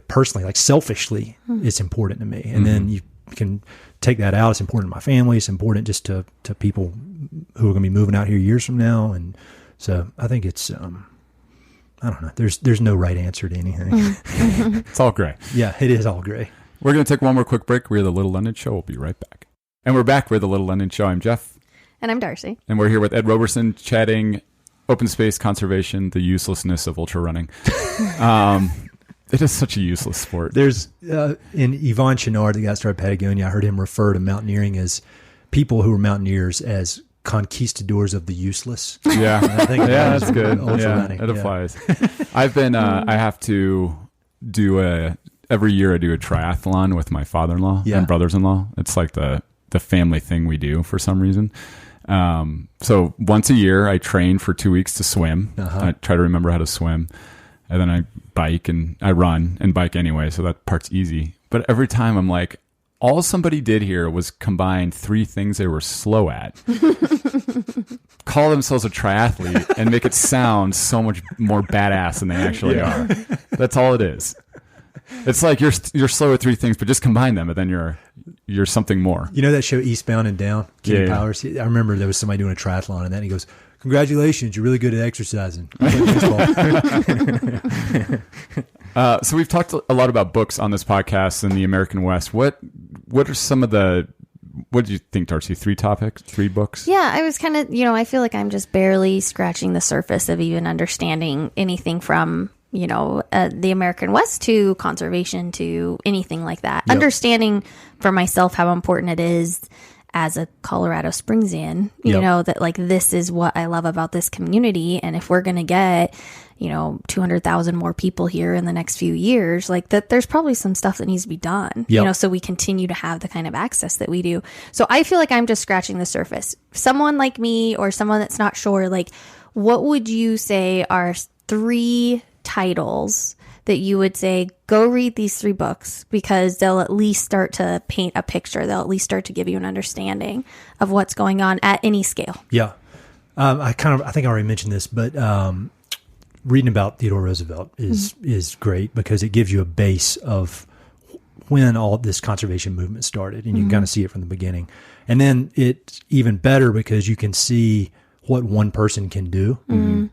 Personally, like selfishly, it's important to me. And then you can take that out. It's important to my family. It's important just to people who are going to be moving out here years from now. And so I think it's, I don't know. There's no right answer to anything. It's all gray. Yeah, it is all gray. We're going to take one more quick break. We're the Little London Show. We'll be right back. And we're back. We're the Little London Show. I'm Jeff. And I'm Darcy. And we're here with Ed Roberson chatting open space conservation, the uselessness of ultra running. It is such a useless sport. There's in Yvon Chouinard, the guy that started Patagonia, I heard him refer to mountaineering as people who are mountaineers as conquistadors of the useless. Yeah, I think that's good. Running. It applies. I've been. I have to do every year. I do a triathlon with my father-in-law and brothers-in-law. It's like the family thing we do for some reason. So once a year, I train for 2 weeks to swim. I try to remember how to swim. And then I bike and I run and bike anyway, so that part's easy. But every time I'm like, all somebody did here was combine 3 things they were slow at, call themselves a triathlete, and make it sound so much more badass than they actually are. That's all it is. It's like you're slow at 3 things, but just combine them, and then you're something more. You know that show Eastbound and Down? Kenny Powers? I remember there was somebody doing a triathlon, and then he goes, congratulations, you're really good at exercising. So we've talked a lot about books on this podcast in the American West. What are some of what did you think, Darcy? 3 books? Yeah, I was kind of, I feel like I'm just barely scratching the surface of even understanding anything from, the American West to conservation to anything like that. Yep. Understanding for myself how important it is as a Colorado Springsian, you know, that like, this is what I love about this community. And if we're going to get, 200,000 more people here in the next few years, like that, there's probably some stuff that needs to be done, so we continue to have the kind of access that we do. So I feel like I'm just scratching the surface. Someone like me or someone that's not sure, like, what would you say are 3 titles that you would say, go read these 3 books, because they'll at least start to paint a picture. They'll at least start to give you an understanding of what's going on at any scale. Yeah. I think I already mentioned this, but reading about Theodore Roosevelt is great because it gives you a base of when all this conservation movement started, and you can kind of see it from the beginning. And then it's even better because you can see what one person can do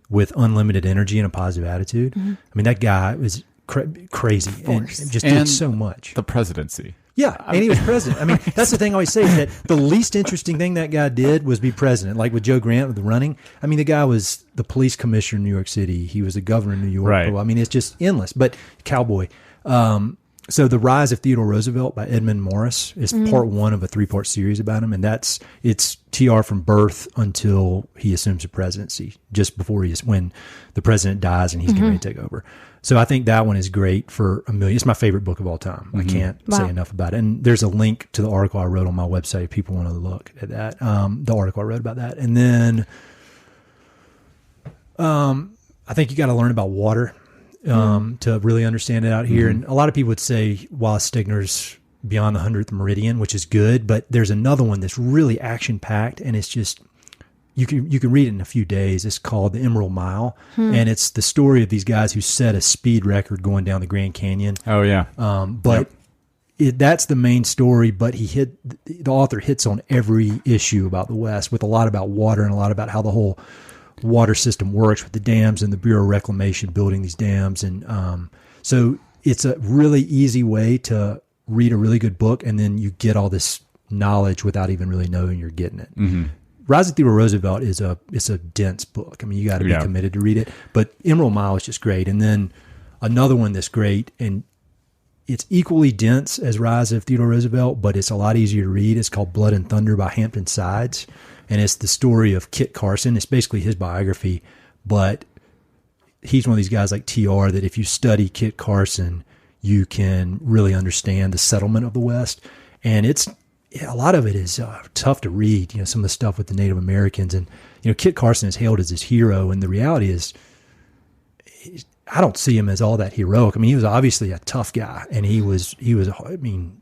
with unlimited energy and a positive attitude. I mean, that guy was crazy and just did so much. The presidency. Yeah, and he was president. I mean, that's the thing I always say, is that the least interesting thing that guy did was be president. Like with Joe Grant with the running. I mean, the guy was the police commissioner in New York City. He was the governor in New York. Right. I mean, it's just endless. But cowboy. So The Rise of Theodore Roosevelt by Edmund Morris is part 1 of a 3-part series about him. And it's TR from birth until he assumes the presidency, just before when the president dies and he's getting ready to take over. So I think that one is great for a million. It's my favorite book of all time. I can't say enough about it. And there's a link to the article I wrote on my website if people want to look at that, the article I wrote about that. And then I think you got to learn about water to really understand it out here. And a lot of people would say Wallace Stigner's Beyond the 100th Meridian, which is good, but there's another one that's really action-packed, and it's just... You can read it in a few days. It's called The Emerald Mile, and it's the story of these guys who set a speed record going down the Grand Canyon. Oh, yeah. But that's the main story, but the author hits on every issue about the West, with a lot about water and a lot about how the whole water system works with the dams and the Bureau of Reclamation building these dams. And so it's a really easy way to read a really good book, and then you get all this knowledge without even really knowing you're getting it. Rise of Theodore Roosevelt is a dense book. I mean, you got to be committed to read it. But Emerald Mile is just great. And then another one that's great, and it's equally dense as Rise of Theodore Roosevelt, but it's a lot easier to read. It's called Blood and Thunder by Hampton Sides, and it's the story of Kit Carson. It's basically his biography, but he's one of these guys like TR that if you study Kit Carson, you can really understand the settlement of the West. And a lot of it is tough to read, some of the stuff with the Native Americans. And, Kit Carson is hailed as his hero, and the reality is I don't see him as all that heroic. I mean, he was obviously a tough guy, and he was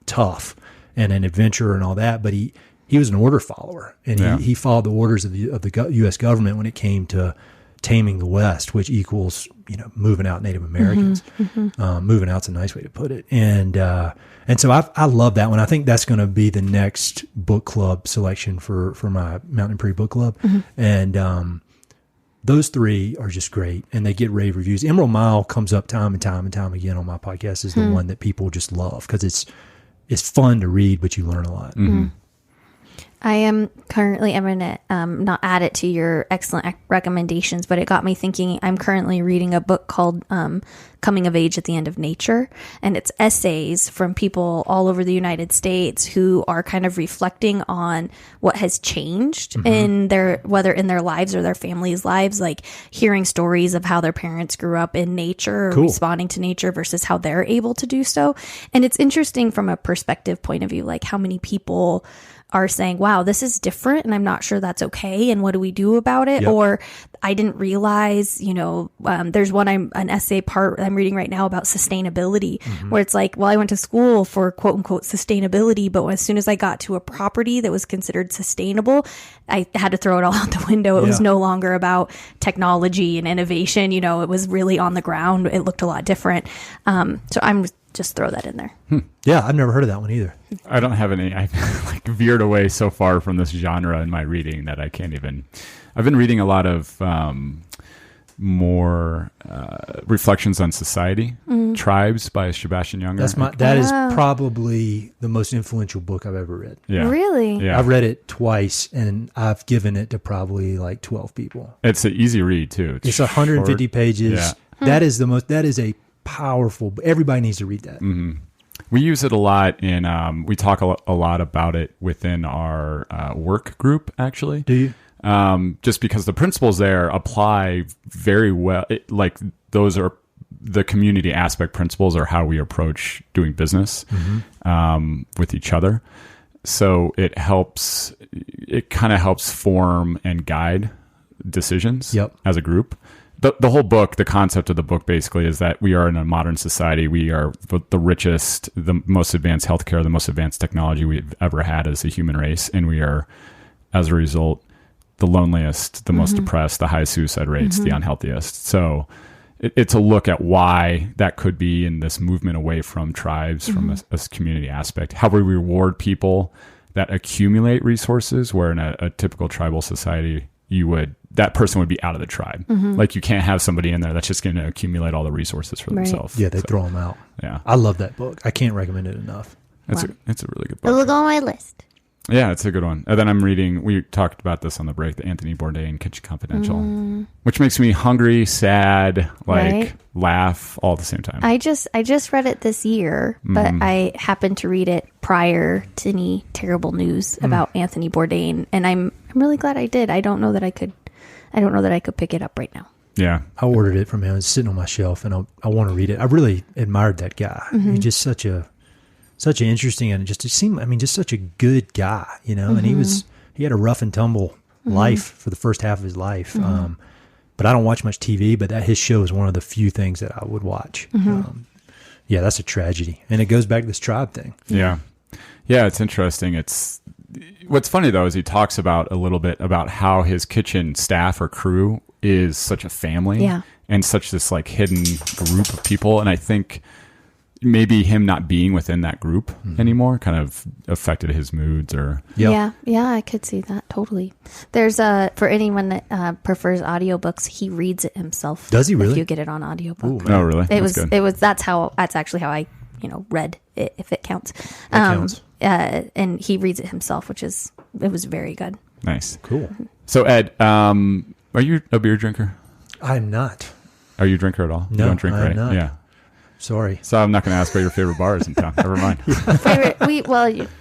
tough and an adventurer and all that, but he was an order follower, and he followed the orders of the U.S. government when it came to taming the West, which equals, moving out Native Americans. Moving out's a nice way to put it. And so I love that one. I think that's going to be the next book club selection for my Mountain Prairie Book Club. And those three are just great, and they get rave reviews. Emerald Mile comes up time and time again on my podcast as the one that people just love, because it's fun to read, but you learn a lot. I am currently, I'm going to not add it to your excellent recommendations, but it got me thinking. I'm currently reading a book called Coming of Age at the End of Nature, and it's essays from people all over the United States who are kind of reflecting on what has changed in whether in their lives or their families' lives, like hearing stories of how their parents grew up in nature, or responding to nature versus how they're able to do so. And it's interesting from a perspective point of view, like how many people are saying, wow, this is different, and I'm not sure that's okay, and what do we do about it? Or I didn't realize, there's an essay part I'm reading right now about sustainability, where it's like, well, I went to school for quote unquote sustainability, but as soon as I got to a property that was considered sustainable, I had to throw it all out the window. It was no longer about technology and innovation. It was really on the ground. It looked a lot different. So I'm just throw that in there. Yeah, I've never heard of that one either. I don't have any. I've veered away so far from this genre in my reading that I can't even. I've been reading a lot of more reflections on society, Tribes by Sebastian Junger. That is probably the most influential book I've ever read. Yeah. Really? Yeah. I've read it twice, and I've given it to probably like 12 people. It's an easy read too. It's 150 pages. Yeah. That is a powerful. Everybody needs to read that. We use it a lot in. We talk a lot about it within our work group. Actually, do you? Just because the principles there apply very well. Those are the community aspect principles, are how we approach doing business with each other. So it helps. It kind of helps form and guide decisions as a group. The whole book, the concept of the book basically is that we are in a modern society. We are the richest, the most advanced healthcare, the most advanced technology we've ever had as a human race. And we are, as a result, the loneliest, the most depressed, the highest suicide rates, the unhealthiest. So it's a look at why that could be in this movement away from tribes, from a community aspect. How we reward people that accumulate resources, where in a typical tribal society, that person would be out of the tribe. Like, you can't have somebody in there that's just going to accumulate all the resources for themselves. Yeah, they throw them out. Yeah, I love that book. I can't recommend it enough. It's a really good book. It'll go on my list. Yeah, it's a good one. And then I'm reading, we talked about this on the break, the Anthony Bourdain Kitchen Confidential, which makes me hungry, sad, laugh all at the same time. I just read it this year, but I happened to read it prior to any terrible news about Anthony Bourdain, and I'm really glad I did. I don't know that I could pick it up right now. Yeah. I ordered it from him. It's sitting on my shelf, and I want to read it. I really admired that guy. He's just such an interesting, and just such a good guy, and he had a rough and tumble life for the first half of his life. But I don't watch much TV, but his show is one of the few things that I would watch. Yeah, that's a tragedy. And it goes back to this tribe thing. Yeah. Yeah, it's interesting. What's funny, though, is he talks about a little bit about how his kitchen staff or crew is such a family and such this hidden group of people. And I think, maybe him not being within that group anymore kind of affected his moods or. Yeah, I could see that totally. There's for anyone that prefers audiobooks, he reads it himself. Does he really? If you get it on audiobook. Oh, really? That's actually how I, read it, if it counts. And he reads it himself, it was very good. Nice. Cool. So Ed, are you a beer drinker? I'm not. Are you a drinker at all? No, you don't drink, I'm right? not. Yeah. Sorry. So I'm not going to ask what your favorite bar is in town. Never mind.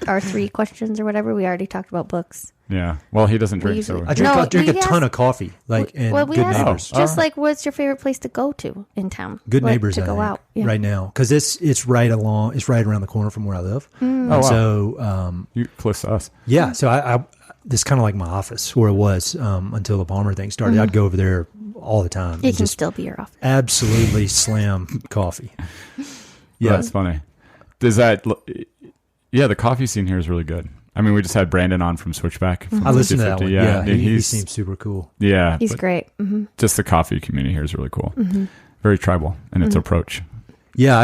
Our 3 questions or whatever, we already talked about books. Yeah. Well, he doesn't drink. usually- So I drink a ton of coffee, and we good asked, neighbors. just like, what's your favorite place to go to in town? Good Like, neighbors to I go think, out right now, because it's right around the corner from where I live. And wow. so you close to us. yeah, so I this is kind of like my office where it was until the Palmer thing started. I'd go over there all the time. It can still be your office. Absolutely slam coffee. Yeah, that's funny. Does that? Yeah, the coffee scene here is really good. I mean, we just had Brandon on from Switchback. From I listened to that one. 250. Yeah, and he seems super cool. Yeah, He's but great. Mm-hmm. just the coffee community here is really cool. Very tribal in its approach. Yeah,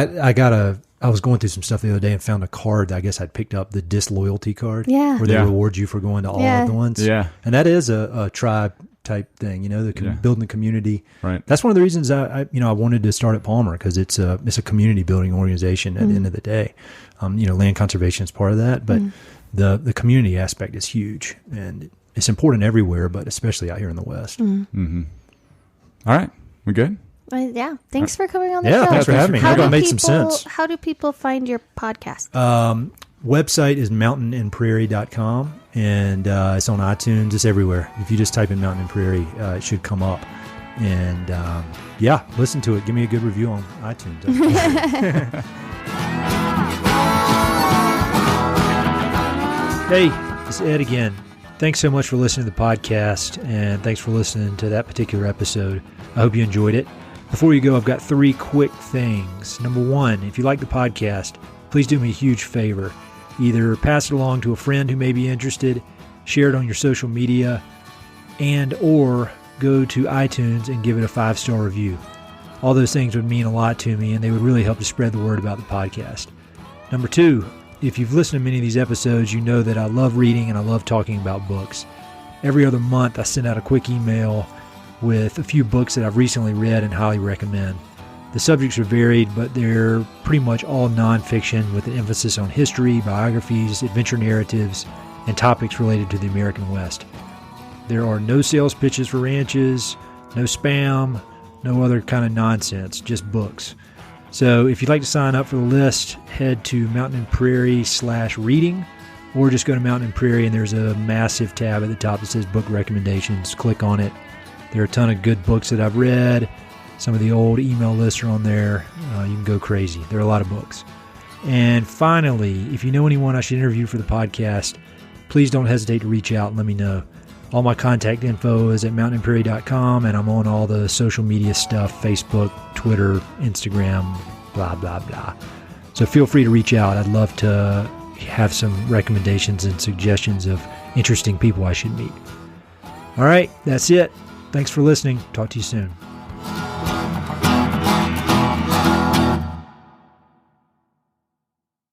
I was going through some stuff the other day and found a card that I guess I'd picked up, the disloyalty card. Yeah. Where they Yeah. reward you for going to all Yeah. of the ones. Yeah. And that is a tribe type thing, building the community. Right. That's one of the reasons I wanted to start at Palmer, because it's a community building organization at the end of the day. Land conservation is part of that, but the community aspect is huge, and it's important everywhere, but especially out here in the West. Mm-hmm. All right. We good? Yeah. Thanks for coming on the Yeah, show. thanks for having me. I hope it made some sense. How do people find your podcast? Website is mountainandprairie.com, and it's on iTunes. It's everywhere. If you just type in Mountain and Prairie, it should come up. And listen to it. Give me a good review on iTunes. Hey, it's Ed again. Thanks so much for listening to the podcast, and thanks for listening to that particular episode. I hope you enjoyed it. Before you go, I've got 3 quick things. Number 1, if you like the podcast, please do me a huge favor. Either pass it along to a friend who may be interested, share it on your social media, or go to iTunes and give it a 5-star review. All those things would mean a lot to me, and they would really help to spread the word about the podcast. Number 2, if you've listened to many of these episodes, you know that I love reading and I love talking about books. Every other month, I send out a quick email with a few books that I've recently read and highly recommend. The subjects are varied, but they're pretty much all nonfiction with an emphasis on history, biographies, adventure narratives, and topics related to the American West. There are no sales pitches for ranches, no spam, no other kind of nonsense, just books. So if you'd like to sign up for the list, head to Mountain and Prairie/reading, or just go to Mountain and Prairie and there's a massive tab at the top that says book recommendations. Click on it. There are a ton of good books that I've read. Some of the old email lists are on there. You can go crazy. There are a lot of books. And finally, if you know anyone I should interview for the podcast, please don't hesitate to reach out and let me know. All my contact info is at mountainandprairie.com, and I'm on all the social media stuff, Facebook, Twitter, Instagram, blah, blah, blah. So feel free to reach out. I'd love to have some recommendations and suggestions of interesting people I should meet. All right, that's it. Thanks for listening. Talk to you soon.